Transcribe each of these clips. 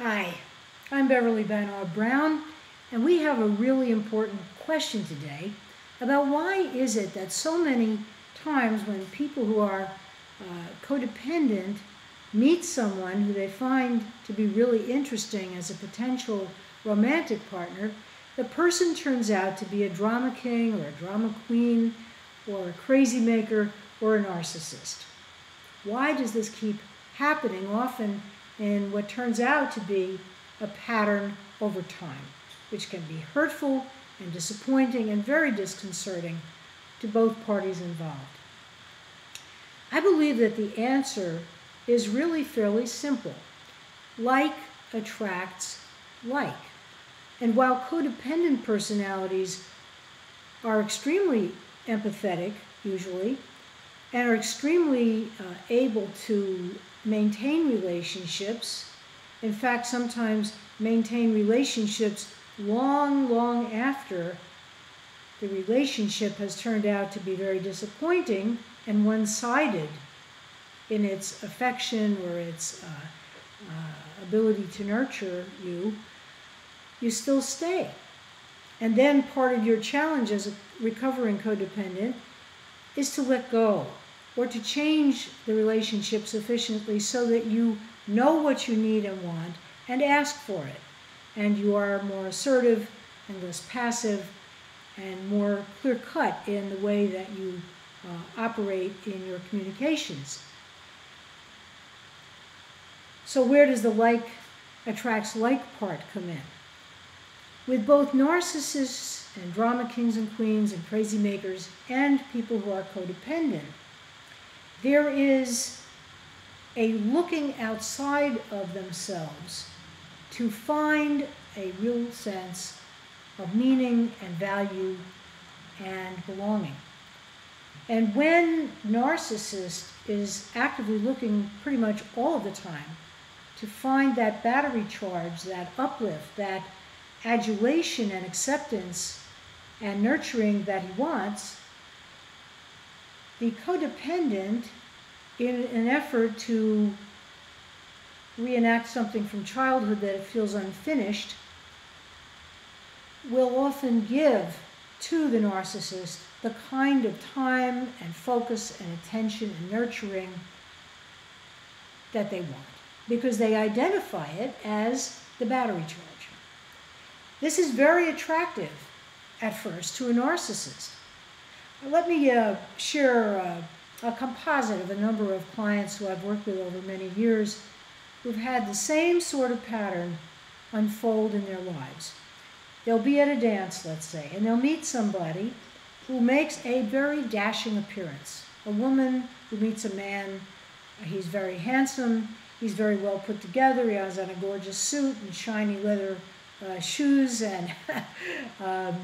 Hi, I'm Beverly Banov Brown, and we have a really important question today about why is it that so many times when people who are codependent meet someone who they find to be really interesting as a potential romantic partner, the person turns out to be a drama king or a drama queen or a crazy maker or a narcissist. Why does this keep happening often in what turns out to be a pattern over time, which can be hurtful and disappointing and very disconcerting to both parties involved? I believe that the answer is really fairly simple. Like attracts like. And while codependent personalities are extremely empathetic, usually, and are extremely able to maintain relationships, in fact, sometimes maintain relationships long after the relationship has turned out to be very disappointing and one-sided in its affection or its ability to nurture you, you still stay. And then part of your challenge as a recovering codependent is to let go or to change the relationship sufficiently so that you know what you need and want and ask for it. And you are more assertive and less passive and more clear-cut in the way that you operate in your communications. So where does the like attracts like part come in? With both narcissists and drama kings and queens and crazy makers and people who are codependent, there is a looking outside of themselves to find a real sense of meaning and value and belonging. And when narcissist is actively looking pretty much all of the time to find that battery charge, that uplift, that adulation and acceptance and nurturing that he wants, the codependent, in an effort to reenact something from childhood that it feels unfinished, will often give to the narcissist the kind of time and focus and attention and nurturing that they want, because they identify it as the battery charge. This is very attractive at first to a narcissist. Let me share a composite of a number of clients who I've worked with over many years who've had the same sort of pattern unfold in their lives. They'll be at a dance, let's say, and they'll meet somebody who makes a very dashing appearance. A woman who meets a man, he's very handsome, he's very well put together, he has on a gorgeous suit and shiny leather shoes and a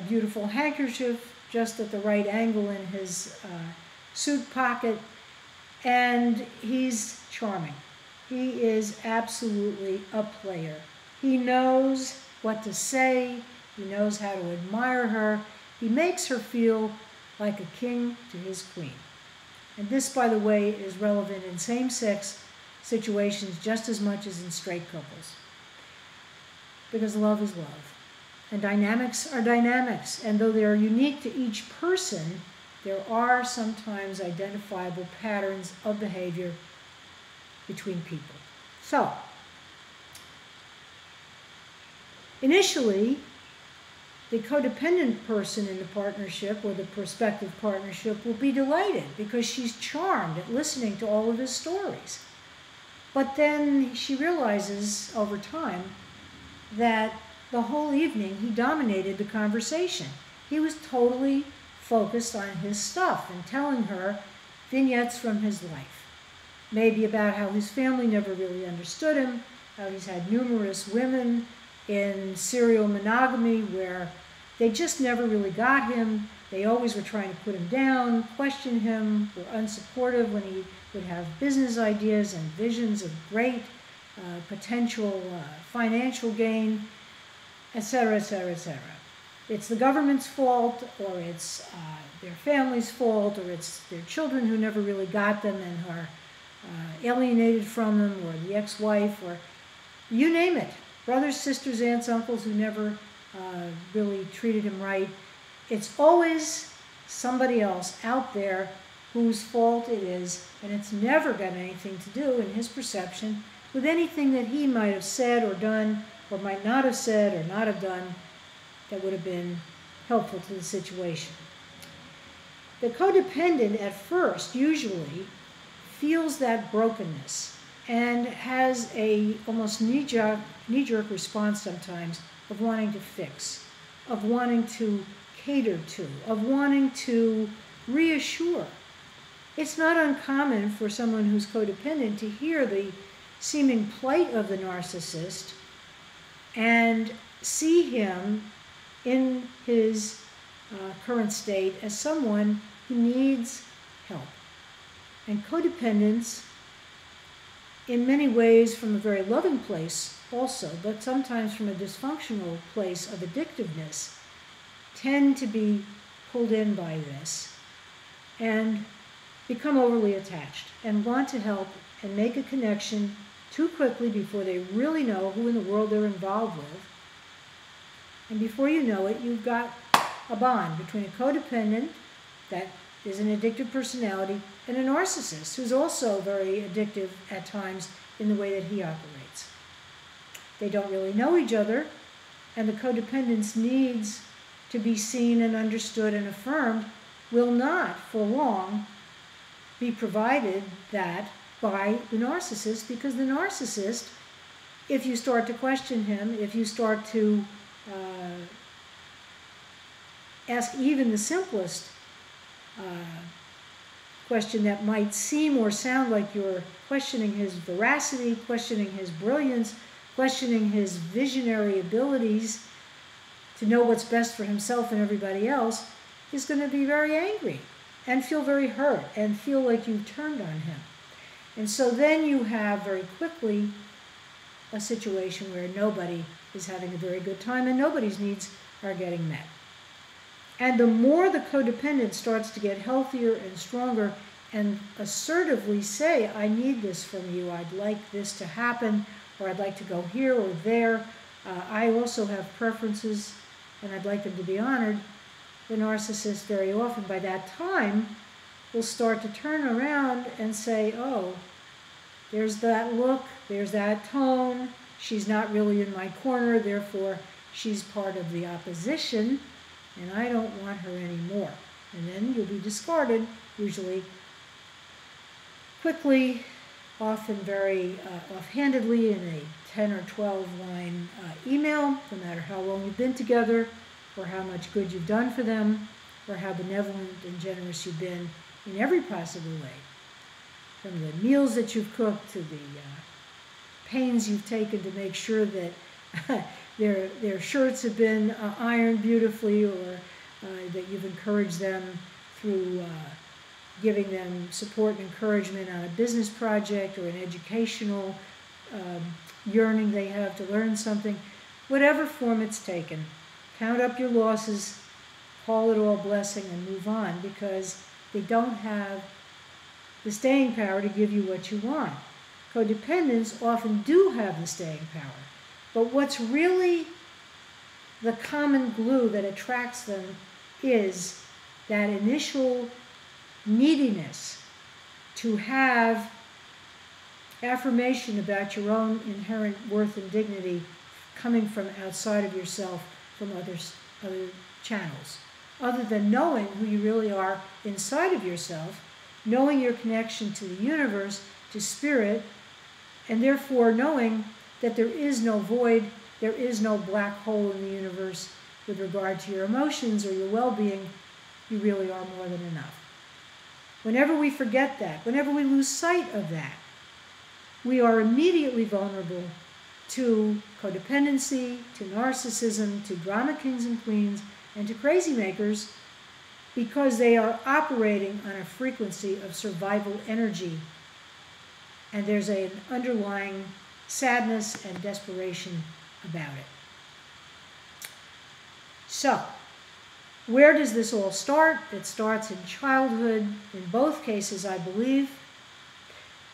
beautiful handkerchief just at the right angle in his suit pocket, and he's charming. He is absolutely a player. He knows what to say, he knows how to admire her, he makes her feel like a king to his queen. And this, by the way, is relevant in same-sex situations just as much as in straight couples. Because love is love. And dynamics are dynamics. And though they are unique to each person, there are sometimes identifiable patterns of behavior between people. So, initially, the codependent person in the partnership or the prospective partnership will be delighted because she's charmed at listening to all of his stories. But then she realizes over time that the whole evening he dominated the conversation. He was totally focused on his stuff and telling her vignettes from his life. Maybe about how his family never really understood him, how he's had numerous women in serial monogamy where they just never really got him. They always were trying to put him down, question him, were unsupportive when he would have business ideas and visions of great potential financial gain, etc., etc., etc. It's the government's fault, or it's their family's fault, or it's their children who never really got them and are alienated from them, or the ex-wife, or You name it. Brothers, sisters, aunts, uncles who never really treated him right. It's always somebody else out there whose fault it is, and it's never got anything to do, in his perception, with anything that he might have said or done, or might not have said or not have done, that would have been helpful to the situation. The codependent at first usually feels that brokenness and has a almost knee-jerk response sometimes of wanting to fix, of wanting to cater to, of wanting to reassure. It's not uncommon for someone who's codependent to hear the seeming plight of the narcissist and see him in his current state as someone who needs help. And codependents, in many ways from a very loving place also, but sometimes from a dysfunctional place of addictiveness, tend to be pulled in by this and become overly attached and want to help and make a connection too quickly before they really know who in the world they're involved with. And before you know it, you've got a bond between a codependent that is an addictive personality and a narcissist who's also very addictive at times in the way that he operates. They don't really know each other, and the codependent's needs to be seen and understood and affirmed will not, for long, be provided that by the narcissist, because the narcissist, if you start to question him, if you start to ask even the simplest question that might seem or sound like you're questioning his veracity, questioning his brilliance, questioning his visionary abilities to know what's best for himself and everybody else, is going to be very angry and feel very hurt and feel like you've turned on him. And so then you have very quickly a situation where nobody is having a very good time and nobody's needs are getting met. And the more the codependent starts to get healthier and stronger and assertively say, I need this from you, I'd like this to happen, or I'd like to go here or there, I also have preferences and I'd like them to be honored, the narcissist very often by that time will start to turn around and say, oh, there's that look, there's that tone, she's not really in my corner, therefore she's part of the opposition, and I don't want her anymore. And then you'll be discarded, usually quickly, often very offhandedly in a 10 or 12 line email, no matter how long you've been together, or how much good you've done for them, or how benevolent and generous you've been in every possible way. From the meals that you've cooked to the pains you've taken to make sure that their shirts have been ironed beautifully, or that you've encouraged them through giving them support and encouragement on a business project or an educational yearning they have to learn something. Whatever form it's taken, count up your losses, call it all blessing, and move on, because they don't have the staying power to give you what you want. Codependents often do have the staying power. But what's really the common glue that attracts them is that initial neediness to have affirmation about your own inherent worth and dignity coming from outside of yourself, from other channels, other than knowing who you really are inside of yourself, knowing your connection to the universe, to spirit, and therefore knowing that there is no void, there is no black hole in the universe with regard to your emotions or your well-being. You really are more than enough. Whenever we forget that, whenever we lose sight of that, we are immediately vulnerable to codependency, to narcissism, to drama kings and queens, and to crazy makers, because they are operating on a frequency of survival energy. And there's an underlying sadness and desperation about it. So, where does this all start? It starts in childhood, in both cases, I believe.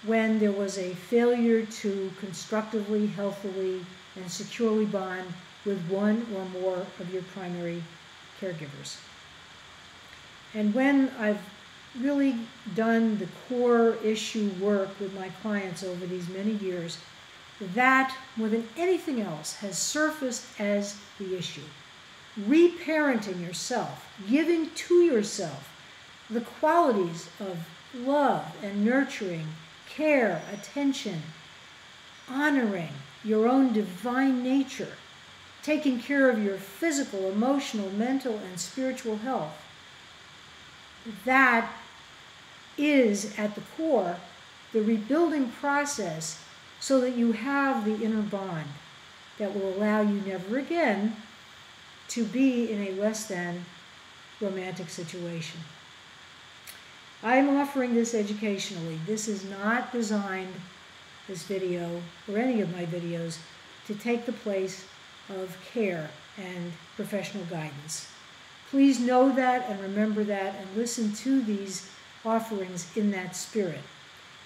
when there was a failure to constructively, healthily, and securely bond with one or more of your primary caregivers. And when I've really done the core issue work with my clients over these many years, that, more than anything else, has surfaced as the issue. Reparenting yourself, giving to yourself the qualities of love and nurturing, care, attention, honoring your own divine nature, taking care of your physical, emotional, mental, and spiritual health. That is, at the core, the rebuilding process so that you have the inner bond that will allow you never again to be in a less than romantic situation. I'm offering this educationally. This is not designed, this video, or any of my videos, to take the place of care and professional guidance. Please know that and remember that and listen to these offerings in that spirit.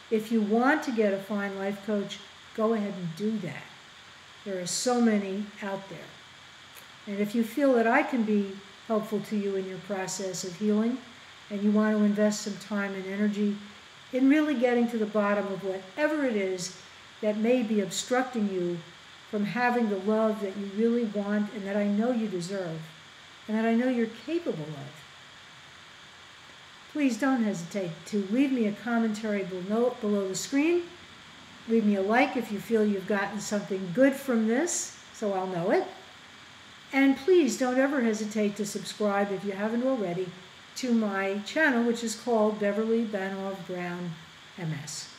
If you want to get a fine life coach, go ahead and do that. There are so many out there. And if you feel that I can be helpful to you in your process of healing, and you want to invest some time and energy in really getting to the bottom of whatever it is that may be obstructing you from having the love that you really want and that I know you deserve, and that I know you're capable of, please don't hesitate to leave me a commentary below the screen. Leave me a like if you feel you've gotten something good from this, so I'll know it. And please don't ever hesitate to subscribe, if you haven't already, to my channel, which is called Beverly Banov Brown M.S.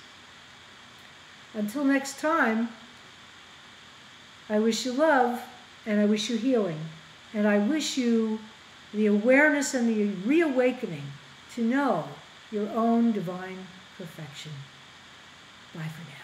Until next time, I wish you love, and I wish you healing, and I wish you the awareness and the reawakening to know your own divine perfection. Bye for now.